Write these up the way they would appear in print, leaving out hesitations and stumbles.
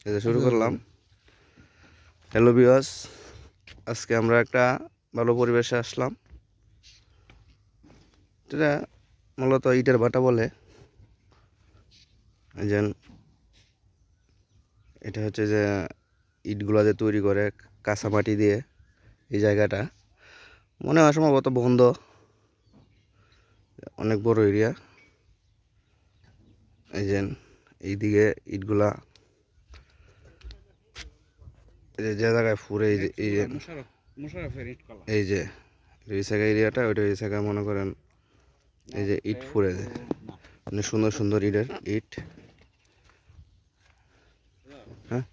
এই যে শুরু করলাম। হ্যালো ভিউয়ার্স, আজকে আমরা একটা ভালো পরিবেশে আসলাম। এটা মূলত ইটের ভাটা বলে। এটা হচ্ছে যে ইটগুলা যে তৈরি করে কাঁচা মাটি দিয়ে। এই জায়গাটা মনে হয় সম্ভবত বন্ধ, অনেক বড় এরিয়া। এইদিকে ইটগুলা যে জায়গায় ফুরে, এই যে রিসাকা এরিয়াটা, ওইটা রিসাকা মনে করেন এই যে ইট ফুরে যায়, অনেক সুন্দর সুন্দর ইটের ইট। হ্যাঁ,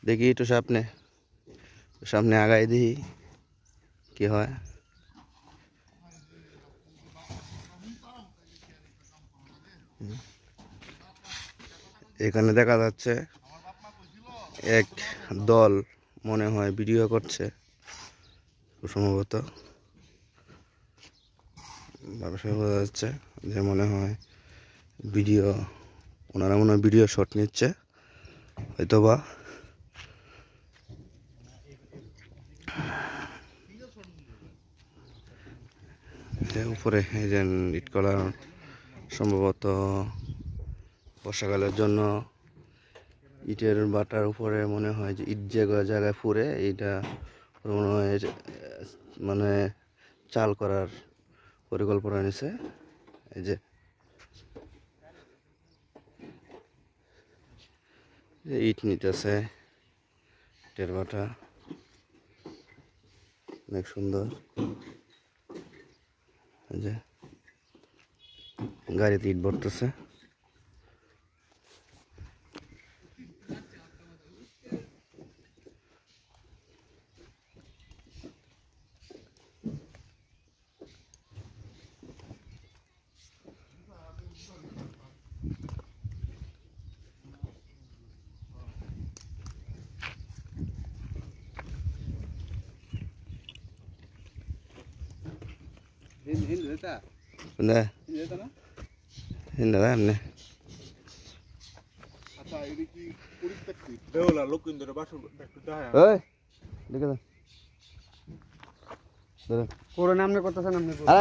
দেখি একটু সামনে আগাই দেখি কি হয়। এখানে দেখা যাচ্ছে এক দল মনে হয় ভিডিও করছে, সম্ভবত ব্যবসায় বোঝা যাচ্ছে যে মনে হয় ওনারা মনে হয় ভিডিও শট নিচ্ছে হয়তোবা। উপরে এই যে ইটকলা সম্ভবত বর্ষাকালের জন্য ইটের বাটার উপরে মনে হয় যে ইট জায়গায় ফুরে এইটা মনে হয় মানে চাল করার পরিকল্পনা নিছে। এই যে ইট নিতেছে, ইটের বাটা অনেক সুন্দর। এই যে গাড়িতে ইট ভরতেছে।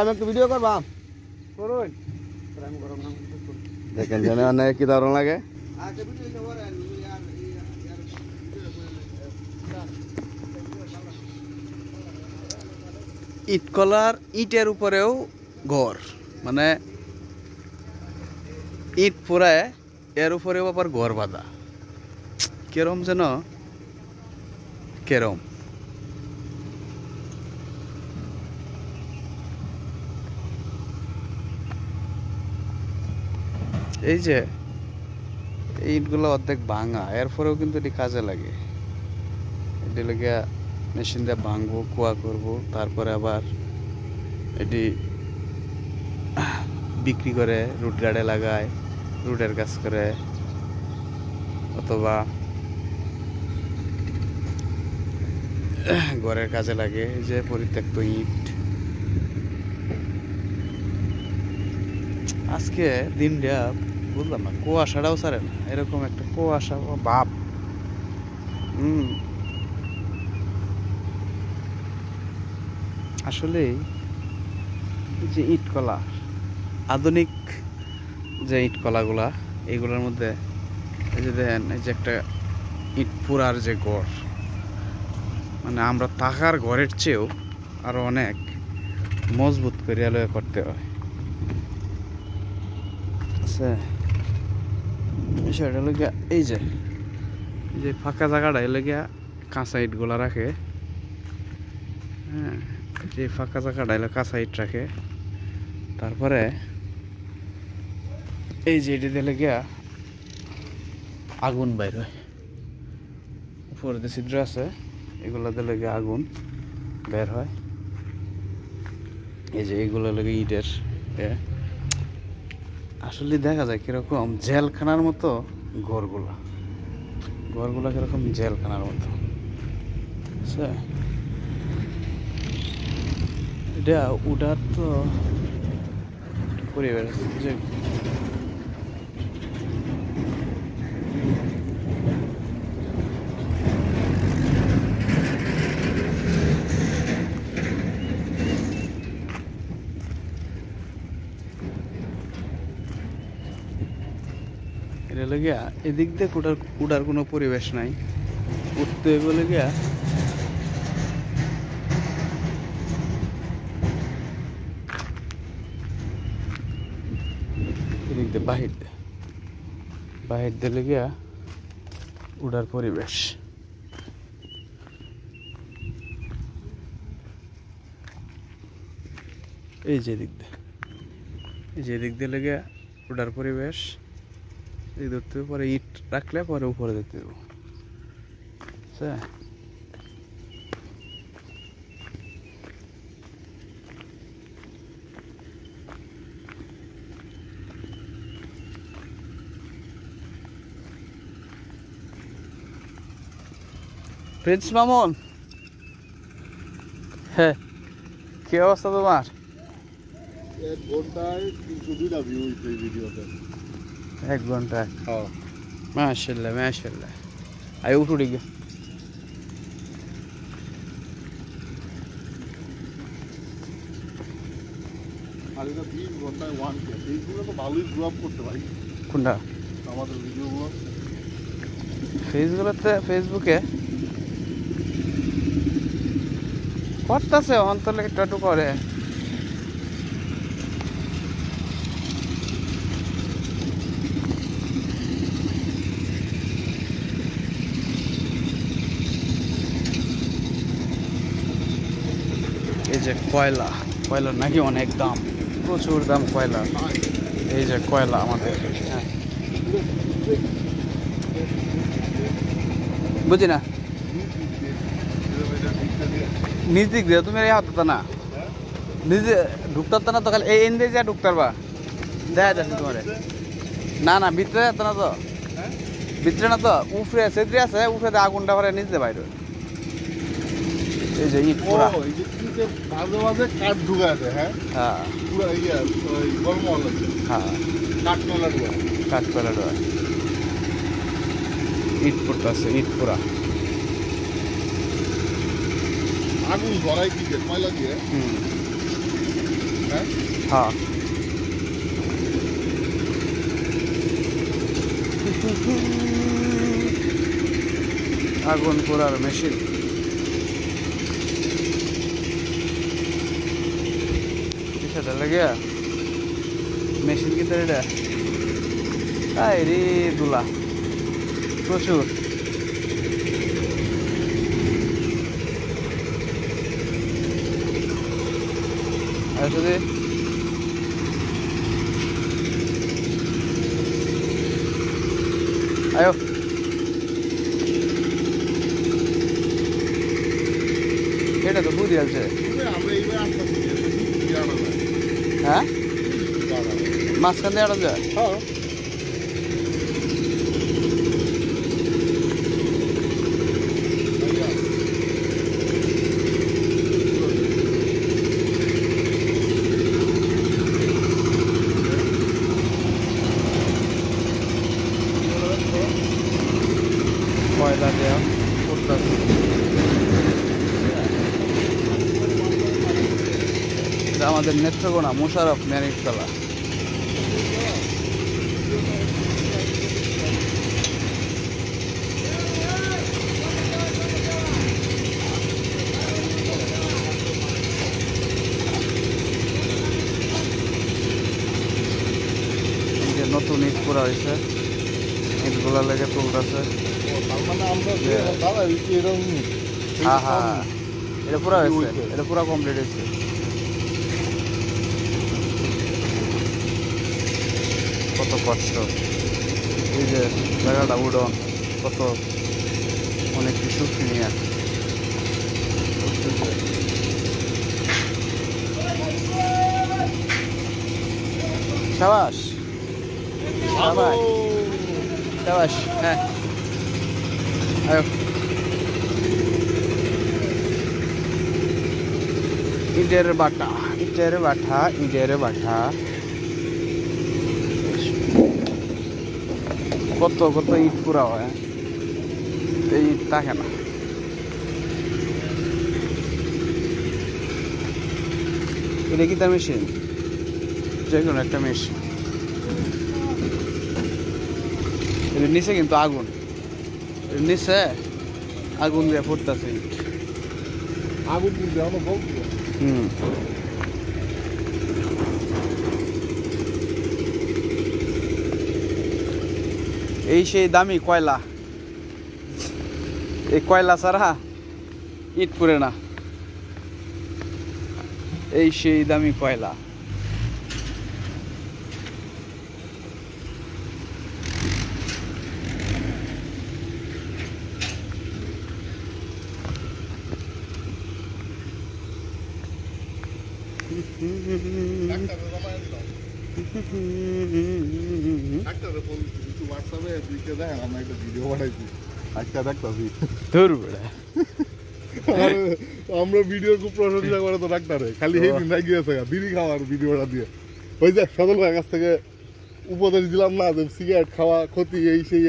আমি একটু ভিডিও করবাম, দেখেন জানে অনেক কি দারুণ লাগে। ইটকলার ইটের উপরেও ঘর, মানে ইট পুরায় এর উপরেও আবার ঘর বাঁধা। কেরম যেন কেরম। এই যে ইটগুলো অর্ধেক ভাঙা, এরপরেও কিন্তু এটি কাজে লাগে। এটি লেগে মেশিন দিয়ে ভাঙবো, কুয়া করবো, তারপরে আবার এটি বিক্রি করে রুট গার্ডে লাগায়, রুটের কাজ করে, অথবা ঘরের কাজে লাগে। এই যে পরিত্যক্ত ইট। আজকে দিনটা বুঝলাম না, কুয়াশাটাও ছাড়ে না, এরকম একটা কুয়াশা ভাব। আসলে যে ইটকলা, আধুনিক যে ইটকলাগুলা, এইগুলোর মধ্যে এই যে দেখেন, এই যে একটা ইট পুরার যে ঘর, মানে আমরা থাকার ঘরের চেয়েও আরো অনেক মজবুত করে করতে হয়। বিষয়টা হলো গিয়া এই যে ফাঁকা জায়গাটা হলো গিয়া কাঁচা ইটগুলা রাখে। হ্যাঁ, যে ফাঁকা জায়গাটা হলো কাঁচা ইট রাখে। তারপরে এই যে এটি দিলে গিয়া আগুন বাইর হয়, উপরে যে ছিদ্র আছে এগুলো দিলে গিয়া আগুন বের হয়। এই যে এইগুলো লাগে ইটের। আসলে দেখা যায় কিরকম জেলখানার মতো ঘরগুলা কিরকম জেলখানার মতো। এটা উঠার তো পরিবার যে এটা লাগিয়া এদিক দিয়ে উঠার কোনো পরিবেশ নাই, উঠতে বলে গিয়া এদিক দিয়ে বাহির দিলে গিয়া উঠার পরিবেশ। এই যে এদিক দিয়ে লেগে উঠার পরিবেশ। এই ধরতে পরে ইট রাখলে পরে উপরে দেখতে দেবো। প্রিন্স মামুন, হ্যাঁ কি অবস্থা তোমার? 1 ঘন্টায় 302টা ভিউ হইছে এই ভিডিওতে। 1 ঘন্টায়? হ্যাঁ মাশাআল্লাহ মাশাআল্লাহ। আই উঠু দিকে আর এটা 20 ঘন্টায় 1K। এইগুলো তো ভালোই গ্রো আপ করতে পারি। কোনটা? আমাদের ভিডিওগুলো ফেসবুকে করতেছে অন্তলে একটু করে। এই যে কয়লার নাকি অনেক দাম, প্রচুর দাম কয়লা। এই যে কয়লা আমাদের, হ্যাঁ বুঝি না নিজ দিক দিয়ে তুমি এই হাত না নিজে ঢুকতে না তো, খালি এই এনে যা ঢুকতে পারবা। দেখা যাচ্ছে তোমার না ভিতরে যেত না তো, ভিতরে না তো উপরে সেদ্রি আছে, উপরে আগুনটা ভরে নিজে বাইরে। এই যে ইট পুরা মাঝে মাঝে কাঠ ঢুকে আছে। হ্যাঁ হ্যাঁ পুরো গরম লাগছে। হ্যাঁ কাঠ মেলা ঢুকা, কাঠ কয়লা ঢোকা ইট পড়তেছে, ইট পুরা আগুন ধরাই কি ময়লা দিয়ে। হ্যাঁ হ্যাঁ আগুন পোড়ার মেশিন। সেটা লাগে মেশিন কি তোর এটা? আই রে দুলা প্রচুর। আর শুধু আয়ো এটা তো বুঝি আছে। আমরা এইবার আসতেছি, হ্যাঁ মাঝখান দিয়ে আটা যায়। হ্যাঁ কয়লা দেওয়া করতেছে। আমাদের নেত্রকোনা মোশারফ ম্যারিট কলা। নতুন ইট করা হয়েছে, ইটগুলা লেগে তুলতেছে। হ্যাঁ হ্যাঁ এটা পুরা হয়েছে, এটা পুরা কমপ্লিট হয়েছে। কত কষ্ট, এই যে জায়গাটা উডন কত অনেক কিছু নিয়ে সাবাস সাবাস সাবাস। হ্যাঁ আয়ো ইটের বাটা, ইটের বাটা, ইটের বাটা। কত কত ইট পুরা হয়, এই ইট থাকে না। এটা কি তার মেশিন? যে কোনো একটা মেশিন। এর নিচে কিন্তু আগুন, এর নিচে আগুন দিয়ে ফুটতেছে ইট। আগুন কিন্তু আমরা বলছি এই সেই দামি কয়লা, এই কয়লা ছাড়া ইট পুড়ে না। এই সেই দামি কয়লা। হোয়াটসঅ্যাপে দিকে দেখেন, আমরা একটা ভিডিও বানাইছি, একটা দেখতেছি। ধুর বেড়া, আমরা ভিডিওর খুব প্রশংসা করে তো ডাক্তারে, খালি এই দিন গিয়েছে বিড়ি খাওয়ার ভিডিওটা দিয়ে। ওই যে সদল ভাইয়ের কাছ থেকে উপদেশ দিলাম না যে সিগারেট খাওয়া ক্ষতি, এই সেই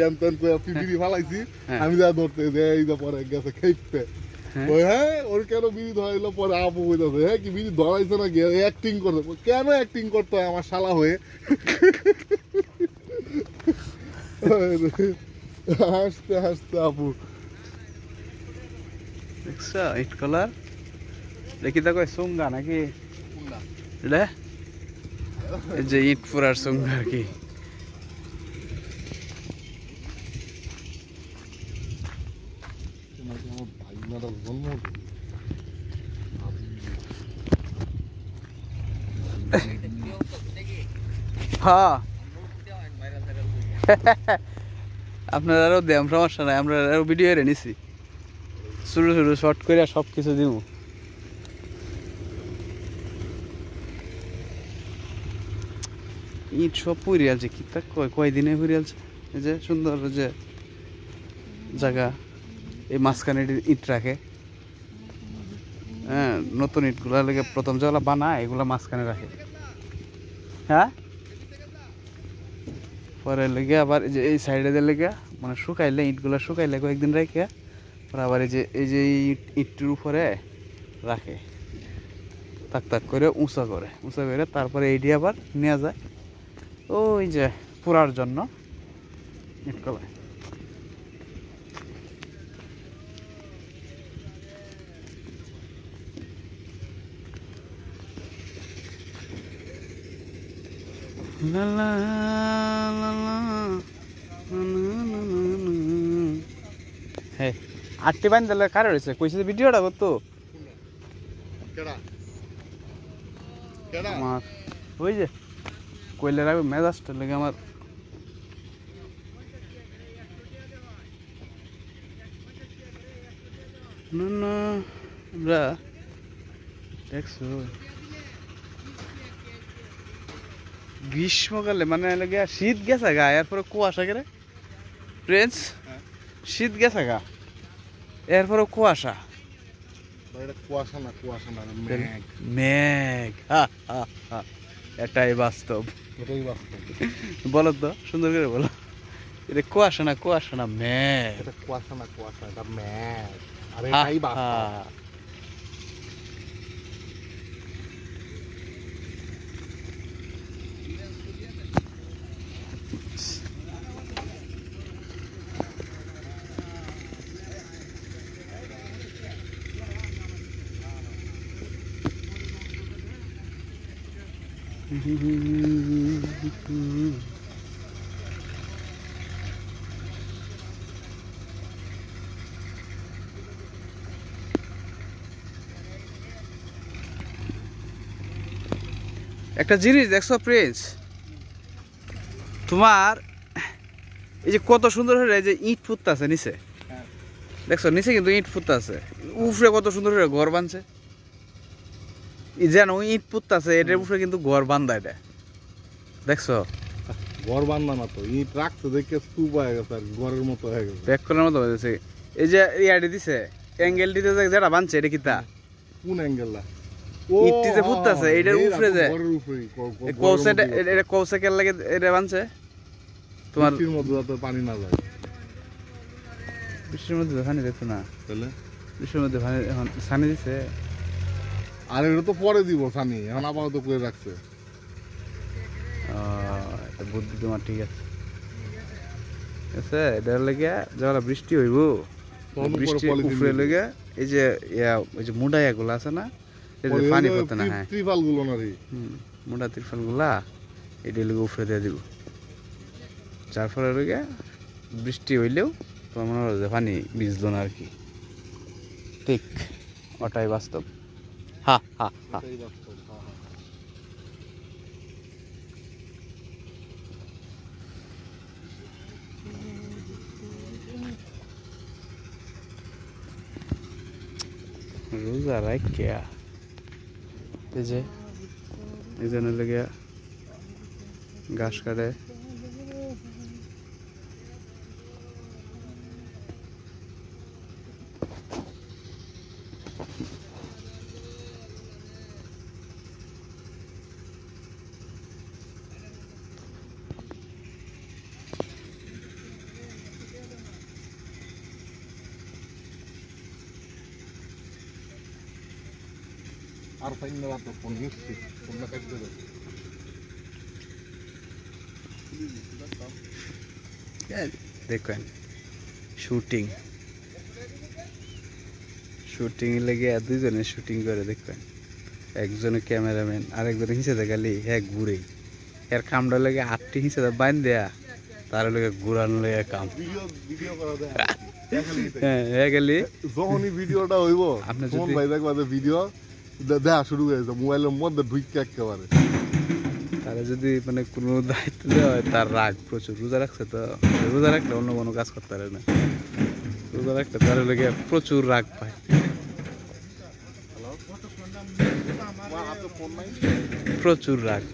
বিড়ি ফালাইছি, আমি যা ধরতে যে এই যে পরে গেছে খেপতে। ওই হ্যাঁ ওর কেন বিড়ি ধরাইলো, পরে আপু বইতেছে হ্যাঁ কি বিড়ি ধরাইছে না কি অ্যাক্টিং করতে। কেন অ্যাক্টিং করতে হয় আমার শালা হয়ে? হাসতে হাসতে আপু দেখছো ইট কলার দেখি তো, কই সুঙ্গা নাকি এটা? এই যে ইট পুরার সুঙ্গা আর কি। হ্যাঁ আপনারাও দেন, সমস্যা নাই, আমরা ভিডিও এর নিছি, শুরু শুরু শর্ট করে সব কিছু দিব। ইট সব পুড়ে আছে, কি তা কয়দিনে পুড়ে আছে। এই যে সুন্দর যে জায়গা, এই মাঝখানে ইট রাখে। হ্যাঁ, নতুন ইটগুলা লেগে প্রথম যেগুলা বানায় এগুলা মাঝখানে রাখে। হ্যাঁ, পরে লেগে আবার এই যে এই সাইডে দিয়ে লেগে মানে শুকাইলে, ইটগুলা শুকাইলে কয়েকদিন রেখে পরে আবার এই যে ইটটির উপরে রাখে, তাক তাক করে উঁচা করে তারপরে এইটি আবার নেওয়া যায় ওই যে পোড়ার জন্য ইটকলা। লা লা লা লা হে আটটি বান দিলে কারে রয়েছে কইছে ভিডিওটা করতো আমার ওই যে কইলে রাখবে মেজাজটা লেগে আমার। না না আমরা দেখছো গ্রীষ্মকালে মানে লেগে শীত গেছে গা, এরপরে কুয়াশা গেলে ফ্রেন্ডস, শীত গেছে গা এরপরে কুয়াশা। কুয়াশা না মেঘ, মেঘ, এটাই বাস্তব। এটাই বাস্তব। বলো তো সুন্দর করে বলো, এটা কুয়াশা না মেঘ। এটা কুয়াশা না এটা মেঘ, আর এটাই বাস্তব। একটা জিনিস দেখছো প্রিন্স, তোমার এই যে কত সুন্দর হয়ে যে ইট ফুটতেছে নিচে, দেখছো নিচে কিন্তু ইট ফুটতেছে, উপরে কত সুন্দর হয়ে ঘর বানছে। যেন ইট ফুটতেছে এটার উপরে কিন্তু ঘর বান্ধা, এটা দেখছো? ঘর বান্ধা না তো, ইট রাখছে দেখে স্তূপ হয়ে গেছে, আর ঘরের মতো হয়ে গেছে, ব্যাক করার মতো হয়ে গেছে। এই যে ইয়াটি দিছে অ্যাঙ্গেল দিতে যেটা বানছে, এটা কি তা কোন অ্যাঙ্গেল? ইটটি যে ফুটতাছে এইটার উপরে যে ঘরের উপরেই এই কৌসাটা এটা কৌসা কেন লাগে এটা বানছে তোমার বৃষ্টির মধ্যে যাতে পানি না যায় বৃষ্টির মধ্যে পানি দিত না তাহলে বৃষ্টির মধ্যে পানি এখন ছানি দিছে আর এটা তো পরে দিব সানি এখন আপাতত করে রাখছে এটা বুদ্ধি তোমার ঠিক আছে এটার লেগে যখন বৃষ্টি হইব বৃষ্টি উপরে লেগে এই যে ওই যে মুডাইয়া গুলা আছে না এই যে পানি পড়তে না হ্যাঁ ত্রিপাল গুলো না রে মুডা ত্রিপাল গুলা এটা লেগে উপরে দিয়ে দিব যার ফলে লেগে বৃষ্টি হইলেও তোমার মনে হয় যে পানি ভিজলো না আর কি ঠিক ওটাই বাস্তব হা হা হা রোজা রাখিয়া এই যে এই জন্য লেগে ঘাস কাটে আর ফাইন না তো ফোন নিচ্ছি ফোনটা কাটতে দে দেখেন শুটিং শুটিং লেগে দুইজনে শুটিং করে দেখবেন একজনে ক্যামেরাম্যান আরেকজনে হিসেবে গেলি এক ঘুরেই এর কামটা লেগে 8টি হিসেবে বাইন দেয়া তার লেগে ঘুরানো লেগে কাম ভিডিও করা দেয় হ্যাঁ গেলি যখনই ভিডিওটা হইব আপনি ফোন যদি ভাই দেখবা ভিডিও দেখা শুরু হয়ে যাবে মোবাইলের মধ্যে ঢুকে একেবারে তারা যদি মানে কোনো দায়িত্ব দেওয়া হয় তার রাগ প্রচুর রোজা রাখছে তো রোজা রাখলে অন্য কোনো কাজ করতে পারে না রোজা রাখলে তার লেগে প্রচুর রাগ পায় প্রচুর রাগ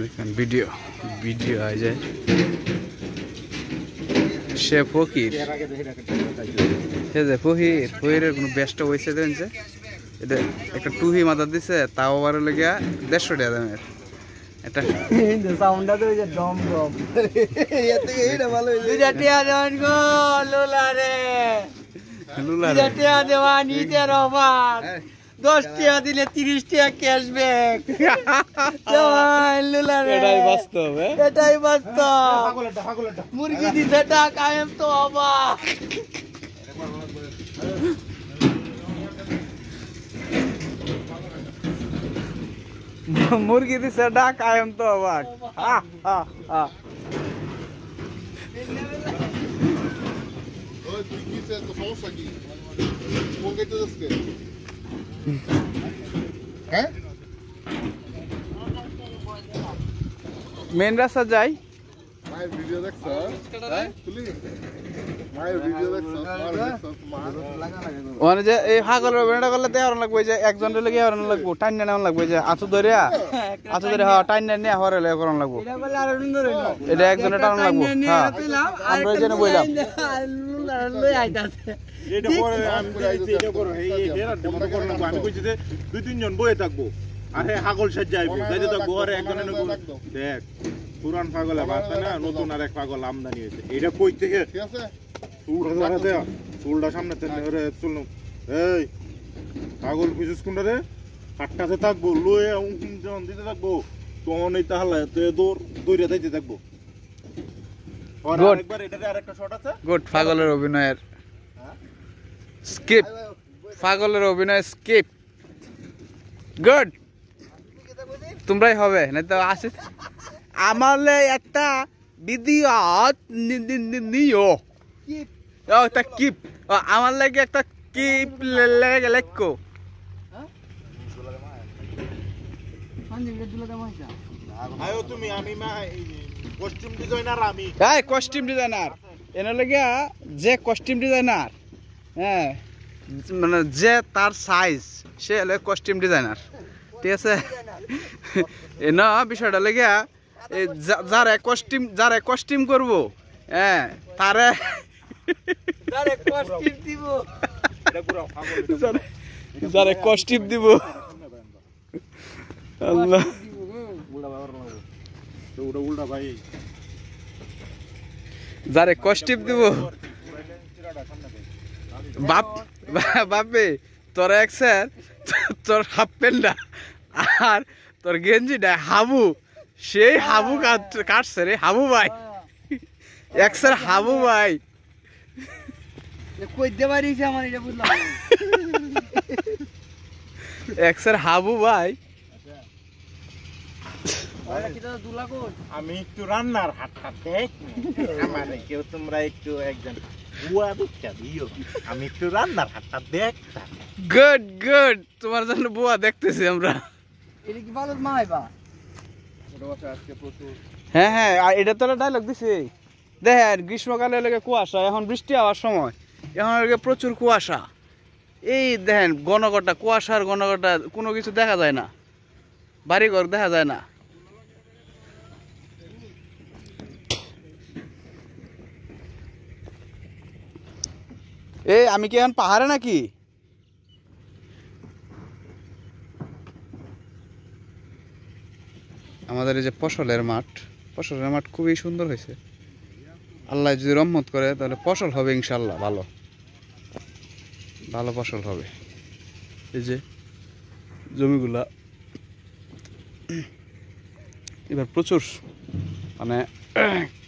দেখেন ভিডিও ভিডিও হয় যায় সে ফকির সে যে ফহিরের কোনো ব্যস্ত হয়েছে দেখছে এটা একটা টুহি মাথা দিছে তাও আবার লেগে 150 টাকা দামের এটা সাউন্ডটা তো যে ডম ডম এর থেকে এইটা ভালো হইছে দুইটা টিয়া দেন গো লুলা রে লুলা দুইটা টিয়া দেওয়া নিতে রবাক 10 টাকা দিলে 30 টাকা ক্যাশব্যাক লুলা রে এটাই বাস্তব এটাই বাস্তব মুরগি দিছে টাকা এম তো অবাক মুরগি দিছে ডাক আয়ম তো অবাক হা হা হা ওই তুই কি সে তো সমস্যা কি ফোন কেটে যাচ্ছে হ্যাঁ মেন রাস্তা যাই মায়ের ভিডিও দেখছ হ্যাঁ তুলি মায়ের ভিডিও দেখছ ওখানে যে এই হাগলের বেড়া করলে দেওয়ার লাগবে যে একজনের লেগে হরানো লাগবো টাইন নেওয়া লাগবে যে আঁচু ধরে হ্যাঁ টাইন নিয়ে হরালে করানো লাগবো এটা বলে আর সুন্দর হইলো এটা একজনের টান লাগবো হ্যাঁ আমরা এখানে বইলাম লুলা লই আইতাছে এটা পরে আমি কইছি এটা করো এই এরা ডেমো করো না আমি কইছি যে 2-3 জন বইয়ে থাকবো আর হে হাগল সাজ্জা আইবো যাইতে থাকবো আর একজনের দেখ পুরান পাগলে বাসা না নতুন আর এক পাগল আমদানি হইছে এটা কই থেকে ঠিক আছে চুলটা ধরা দে চুলটা সামনে তেনে রে চুল এই পাগল কইছিস কোনটা রে কাটটাতে থাকবো লয়ে যখন দিতে থাকবো তখন এই তাহলে তে দৌড়ে যাইতে থাকবো আর Good. আরেকবার এটাতে আরেকটা শট আছে গুড পাগলের অভিনয়ের স্কিপ পাগলের অভিনয় স্কিপ গুড তোমরাই হবে না তো আসে আমালে একটা ভিডিও নিও ও তা কিপ আমার লাগে একটা কিপ লেখো আয়ো তুমি আমি মা কস্টিউম ডিজাইনার আমি এই কস্টিউম ডিজাইনার এনে লাগে যে কস্টিউম ডিজাইনার হ্যাঁ মানে যে তার সাইজ সে হলো কস্টিউম ডিজাইনার, ঠিক আছে? এই না বিষয়টা লেগে এই যারা কস্টিউম করবো, হ্যাঁ তারে যারা কস্টিউম দিব, আল্লাহ উল্টা ভাই যারে কস্টিউম দিব বাপ বাপে তোর এক স্যার, তোর হাফ প্যান্টটা আর তোর গেঞ্জিটা হাবু, সেই হাবু কাটছে রে হাবু ভাই, এক স্যার হাবু ভাই কইতে পারিস আমার এটা বুঝলাম না। এক স্যার হাবু ভাই। ওরা কি দাদা দুলা কোট আমি একটু রান্নার হাতটা দেখ আমারে কেউ তোমরা একটু একজন বুয়া দেখা দিও, আমি একটু রান্নার হাতটা দেখতাম। গুড গুড, তোমার জন্য বুয়া দেখতেছি আমরা। এটা কি ভালো মাইবা হ্যাঁ হ্যাঁ, আর এটা তো ডায়লগ দিছি দেখেন, গ্রীষ্মকালে লেগে কুয়াশা, এখন বৃষ্টি হওয়ার সময়, এখন লেগে প্রচুর কুয়াশা। এই দেখেন ঘনঘটা কুয়াশার ঘনঘটা, কোনো কিছু দেখা যায় না, বাড়িঘর দেখা যায় না। এই আমি কি এখন পাহাড়ে নাকি? আমাদের এই যে ফসলের মাঠ খুবই সুন্দর হয়েছে। আল্লাহ যদি রহমত করে তাহলে ফসল হবে ইনশাল্লাহ, ভালো ভালো ফসল হবে। এই যে জমিগুলা এবার প্রচুর মানে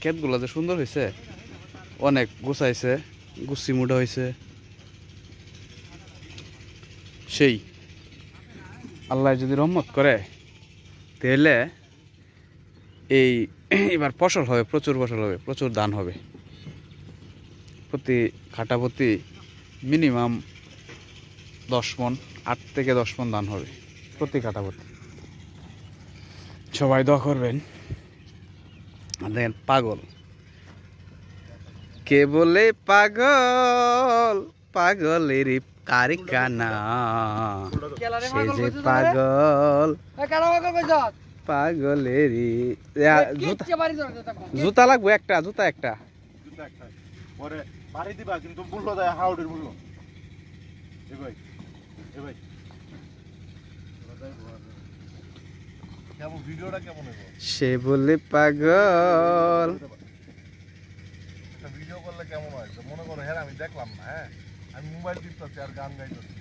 ক্ষেতগুলা যে সুন্দর হয়েছে, অনেক গোছাইছে, গুছি মুড়া হয়েছে, সেই আল্লাহ যদি রহমত করে তাহলে এই এবার ফসল হবে, প্রচুর ফসল হবে, প্রচুর ধান হবে। প্রতি কাঠা প্রতি মিনিমাম 10 মণ, 8 থেকে 10 মণ ধান হবে প্রতি কাঠা প্রতি। সবাই দোয়া করবেন। আর দেখেন পাগল, কে বলে পাগল, পাগলেরই কারখানা, সে যে পাগল, পাগলেরই। জুতা লাগবে একটা, জুতা একটা। পরে বাড়ি দিবা কিন্তু বললো দেয় হাউডের বললো। এ ভাই এ ভাই কেমন ভিডিওটা কেমন হবে? সে বলে পাগল, ভিডিও করলে কেমন হয় মনে করো, হ্যাঁ আমি দেখলাম না, হ্যাঁ আমি মোবাইল টিপতেছি আর গান গাইতেছি।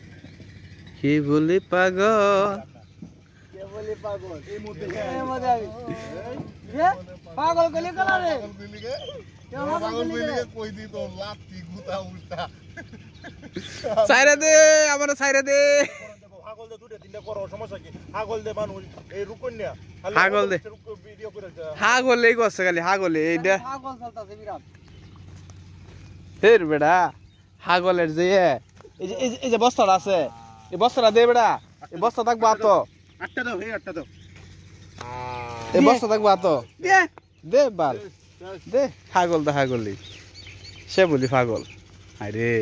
কে বলে পাগল, কে বলে পাগল এই মধ্যে পাগল কইলে কলা রে পাগল বিলিগে কই দি তো লাত্তি গুতা উল্টা ছাইরা দে আমার, ছাইরা দে হাগল দে, দুটো তিনটা করো, সমস্যা কি? হাগল দে মানুষ এই রুকন না, হাগল দে, ভিডিও করে হাগলে এই করছে খালি হাগলে এইটা। পাগল চলতাছে বিরাট হের বেড়া হাগলের যে এই যে বস্তাটা আছে, এই বস্তাটা দে বেড়া, এই বস্তা থাকবো আতো, 8টা দাও, এই 8টা দাও। এই বস্তা থাকবো আতো দে দে বাল দে। হাগল দে, হাগলি সে বলি পাগল, আরে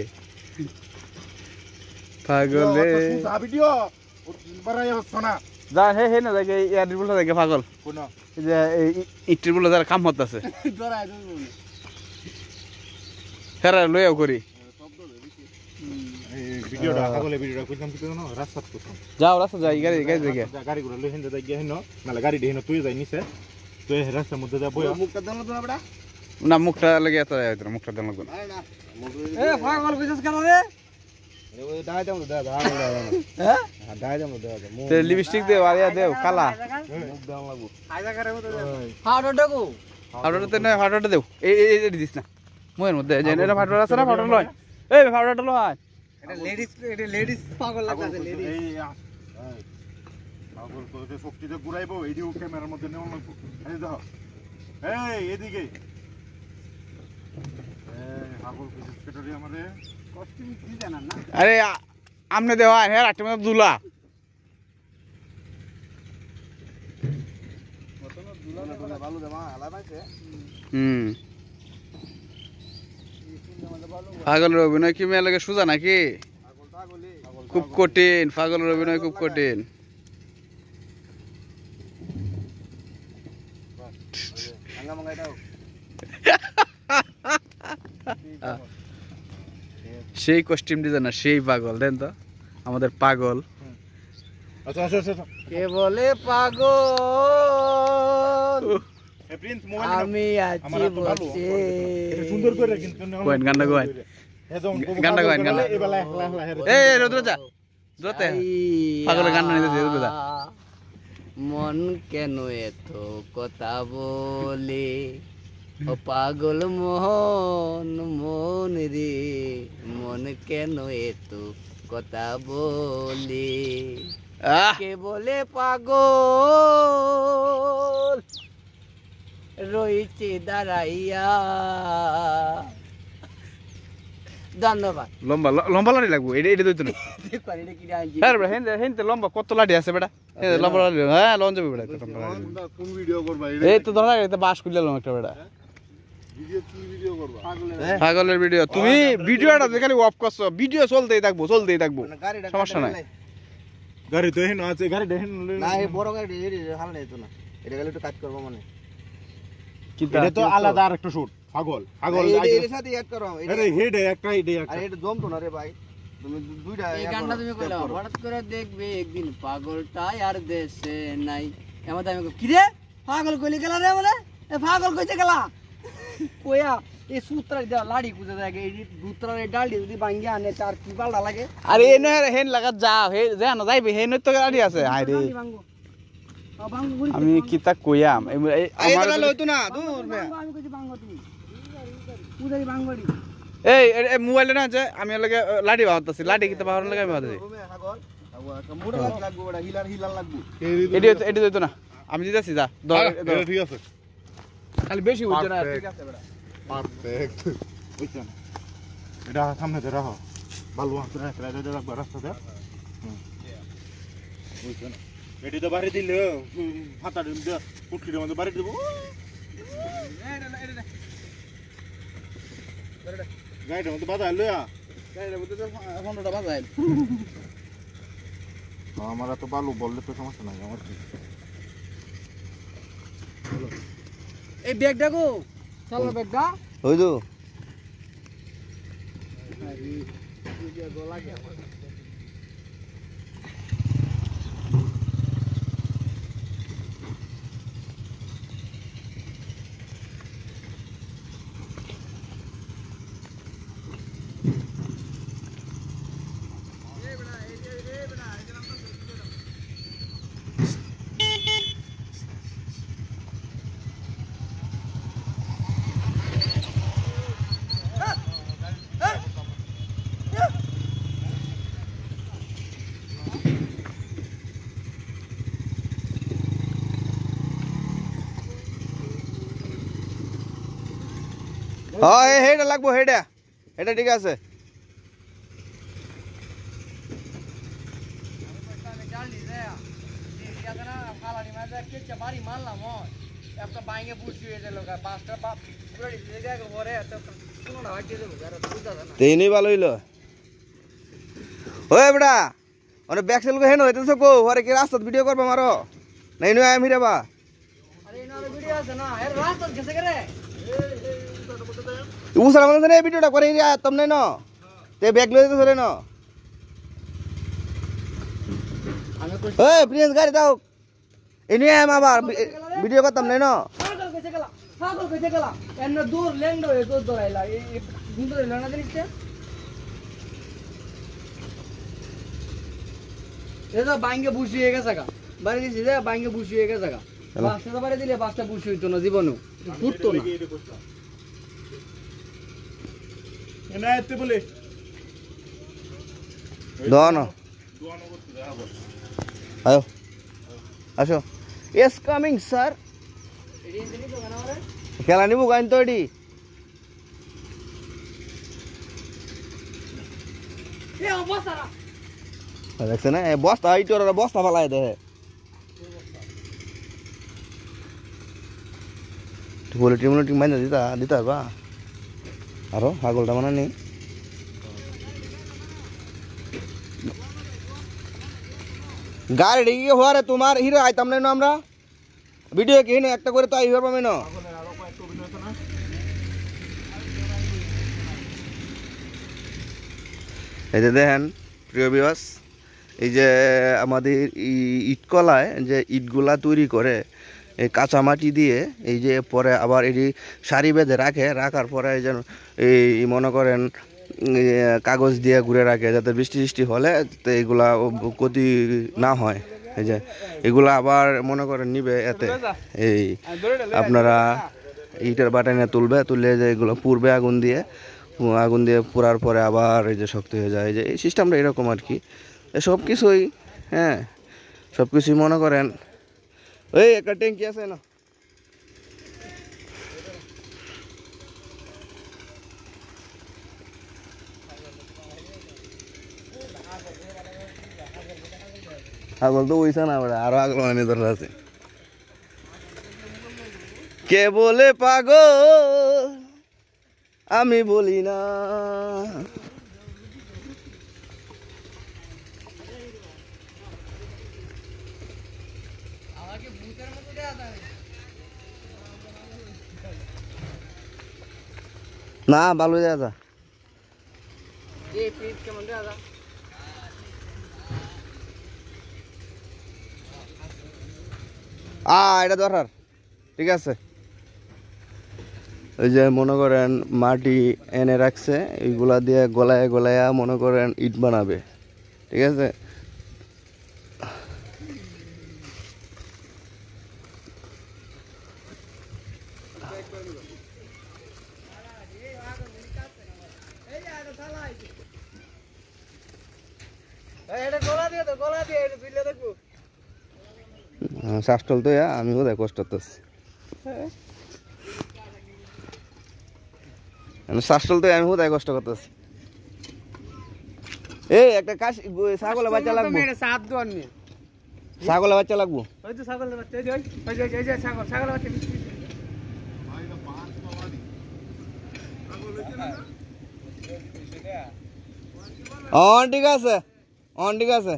পাগলে যা ভিডিও ও বারাই হচ্ছে না যা, হে হে না দেখে ইয়ার বলে দেখে পাগল, কোন এই যে ইটির বলে যারা কাম হতাছে ধরাই দেব হেরা লইয়াও করি। এই ভিডিওটা হাগলে ভিডিওটা কইতাম কি জানো, রাস্তা করতাম। যাও রাস্তা যাই, গাড়ি গাড়ি দেখে গাড়িগুলো লই হেন্দে যাই হেন, নালে গাড়ি দেহিন তুই যাই নিছে, তুই রাস্তার মধ্যে যা বইয়া মুখটা দেন তো না বড়া। না মুখটা লাগে এত যাইতো না, মুখটা দেন লাগবে না। এ পাগল কইছস কেন রে? ওই দাই দাও দাও দাও হ্যাঁ হ্যাঁ দাই দাও দাও তে লিপস্টিক দে, আরিয়া দেও কালা, মুখ দাও লাগবো। আইদা করে মতো হাড় ডাকো ফাউডারতে না, ফাউডারটা দেও, এই দিস না মুয়ের মধ্যে যে এটা ফাউডার আছে না, ফাউডার লয়, এই ফাউডারটা লয়। এটা লেডিস পাগল লাগতাছে লেডিস। এই পাগল তো শক্তিতে ঘুরাইবো, এইদিও ক্যামেরার মধ্যে নেওয়া লাগবো। এই দেখো, এই এদিকে এই পাগল কিছু সেক্রেটারি আমারে কস্টিউম কি জানেন না? আরে আমনে দেওয়া হ্যাঁ একটা মতো দুলা ভালো দে মা আলা পাইছে। হুম পাগলের অভিনয় কি মেয়ে লাগে সোজা নাকি খুব কঠিন পাগলের অভিনয় খুব কঠিন সেই কস্টিউম ডিজাইনার সেই পাগল দেন তো আমাদের পাগল আচ্ছা আচ্ছা আচ্ছা কে বলে পাগল এ প্রিন্স মোবাইল আমি আছি বসে এটা সুন্দর করে কিন্তু কোয়েন গান্ডা কোয়েন গান্ডা কোয়েন গান্ডা এবেলা একলা একলা হেরে এই রুদ্রজা জোতে পাগলের গান্ডা নিতে দে রুদ্রজা মন কেন এত কথা বলে ও পাগল মোহন মন রে মন কেন এত কথা বলে কে বলে পাগল রয়েছে দাঁড়াইয়া ধন্যবাদ লম্বা লম্বা লাড়ি লাগবো এটা এটা দইতো না হ্যাঁ বেটা হেন লম্বা কত লাড়ি আছে বেটা লম্বা লাড়ি হ্যাঁ লঞ্চ যাবে বেটা একটা লম্বা লাড়ি। কোন ভিডিও করবা এই তো ধরা এটা বাস খুললাম একটা বেটা ভিডিও কি ভিডিও করবা পাগলের ভিডিও তুমি ভিডিওটা খালি অফ করছো ভিডিও চলতেই থাকবো সমস্যা নাই গাড়ি তো হেন আছে গাড়ি দেখেন না এই বড় গাড়ি হাল নেই তো না এটা গেলে একটু কাজ করবো মানে এটা তো আলাদা আরেকটা শুট পাগল পাগল এর সাথে অ্যাড করো আরে হেড একটা হেড একটা আরে এটা জমতো না রে ভাই তুমি দুইটা এই গানটা তুমি কইলা হঠাৎ করে দেখবে একদিন পাগলটা আর দেশে নাই এমন আমি কি রে পাগল কইলি গেলা রে বলে এ পাগল কইতে গেলা কোয়া এই সূত্রা দা লাড়ি কুজে থাকে এই দুত্রার ডালি যদি ভাঙ্গি আনে তার কি বালটা লাগে আরে এনে হেন লাগা যা হে জানো যাইবে হেন তো গাড়ি আছে হাই রে আমি কিতা কইয়াম আমার লইতো না দূর মে আমি কইছি ভাঙ্গো তুমি উদারি ভাঙ্গড়ি এই মোবাইলে না যে আমি লাগে লাড়ি বাহতাছি লাড়ি কিতা বাহর লাগে আমি বাহতাছি মুড়া লাগবো বড় হিলার হিলার লাগবো এডি দইতো না আমি দিতাছি যা ঠিক আছে খালি বেশি হইতো না ঠিক আছে বেটা পারফেক্ট বুঝছেন এটা সামনে ধরে রাখো ভালো আছে রাখবো রাস্তাতে বুঝছেন এটি তো বাড়ি দিলে ফাটা দিলে পুটকির মধ্যে বাড়ি দেবো গাড়িটার মধ্যে বাধা এলো ফোনটা বাজাই আমার তো বালু বললে তো সমস্যা নাই আমার কি এই ব্যাগটা গো চল না ব্যাগটা ওই তো হ্যাঁ হেডা লাগবো হেডা এটা ঠিক আছে তেইনি ভালো হইলো ওই বেটা অনেক ব্যাক সেল হেন হইতেছে কো হরে কি রাস্তা ভিডিও করবা মারো নাই নয় আমি রেবা আরে এনার ভিডিও আছে না এর রাস্তা গেছে করে উসারা মানে নে ভিডিওটা করে রিয়া তোমনে ন তে ব্যাগ লই দিতে ধরে ন আমি কই ওই প্রিন্স গাড়ি দাও এনি আম আবার ভিডিও করতাম নাই ন পাগল কইতে গেলা এন দূর লেন্ড হয়ে দূর দরাইলা এই সুন্দর লনা দিতে এটা বাইঙ্গে বুঝি হয়ে গেছে গা বাড়ি দিছি যে বাইঙ্গে বুঝি হয়ে গেছে গা বাসটা বাড়ি দিলে বাসটা বুঝি হইতো না জীবনে ফুটতো না এনা এতে বলে দন আয়ো আসো ইয়েস কামিং স্যার খেলা নিবো গাইন তো এডি দেখছে না বস্তা ইটোর বস্তা ফালাই দেহে পোলিটিং মাইনা দিতা দিতা বা আরো ছাগলটা মানে নেই গাড়ি ঢেকে হওয়ার তোমার হিরো আইতাম না আমরা ভিডিও কি একটা করে তো আই হওয়ার পাবে না এই যে দেখেন প্রিয় ভিউয়ার্স এই যে আমাদের ইটকলায় যে ইটগুলা তৈরি করে এই কাঁচা মাটি দিয়ে এই যে পরে আবার এটি সারি বেঁধে রাখার পরে এই যেন এই মনে করেন কাগজ দিয়ে ঘুরে রাখে যাতে বৃষ্টি টিষ্টি হলে তো এইগুলা ক্ষতি না হয় এই যে এগুলা আবার মনে করেন নিবে এতে এই আপনারা ইটের বাটানে তুললে যে এগুলো পুড়বে আগুন দিয়ে পোড়ার পরে আবার এই যে শক্ত হয়ে যায় যে এই সিস্টেমটা এরকম আর কি সব কিছুই হ্যাঁ সব কিছুই মনে করেন ওই একটা ট্যাঙ্কি আছে না আগল তো ওইসা না আরো আগল মানে ধরা আছে কে বলে পাগল আমি বলি না না ভালো যা এটা দরকার ঠিক আছে ওই যে মনে করেন মাটি এনে রাখছে এইগুলা দিয়ে গলায়া মনে করেন ইট বানাবে ঠিক আছে শ্বাস চলতো আমি বোধ হয় কষ্ট করতেছি শ্বাস চলতো আমি বোধ হয় কষ্ট করতেছি এই একটা কাশি ছাগলের বাচ্চা লাগবো ছাগলের বাচ্চা লাগবো ঠিক আছে ঠিক আছে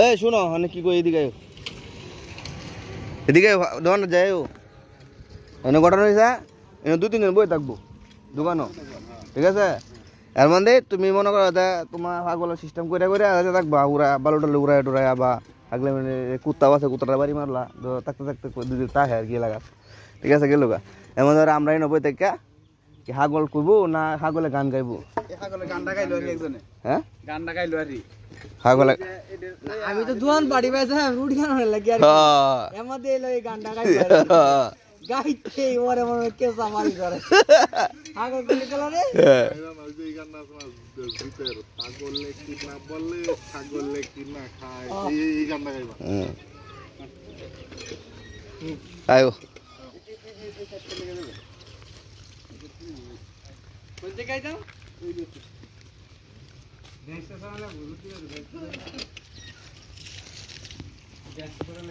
এই শুনো মানে কি কই এদিকে দোকান যাই এনে ঘটনা হয়েছে এনে 2-3 দিন বই থাকবো দোকানও ঠিক আছে এর মধ্যে তুমি মনে করো তোমার ছাগলের সিস্টেম করে থাকবা উড়া বালু টালু উড়াই টুরাই বা থাকলে মানে কুত্তা আছে কুত্তাটা বাড়ি মারলা থাকতে তাহে আর কি লাগা ঠিক আছে গেল গা এমন ধরো আমরা এই 90 থেকে কি ছাগল করবো না ছাগলে গান গাইবো গানটা গাইলো একজনে হ্যাঁ গানটা গাইলো আর ছাগলে আমি তো দুয়ান বাড়ি বাইছে রুটি খাওয়া লাগি আর এমতে এলো এই গানটা গাইছে গাইতে ওরে মনে কে সামারি করে আগল কলি কলা রে এই গানটা আপনার ভিতর ছাগলে কি না বলে ছাগলে কি না খায় এই গানটা গাইবা আয়ো কোন জায়গায় যাও নেক্সট সালে বুঝতে গ্যাস করে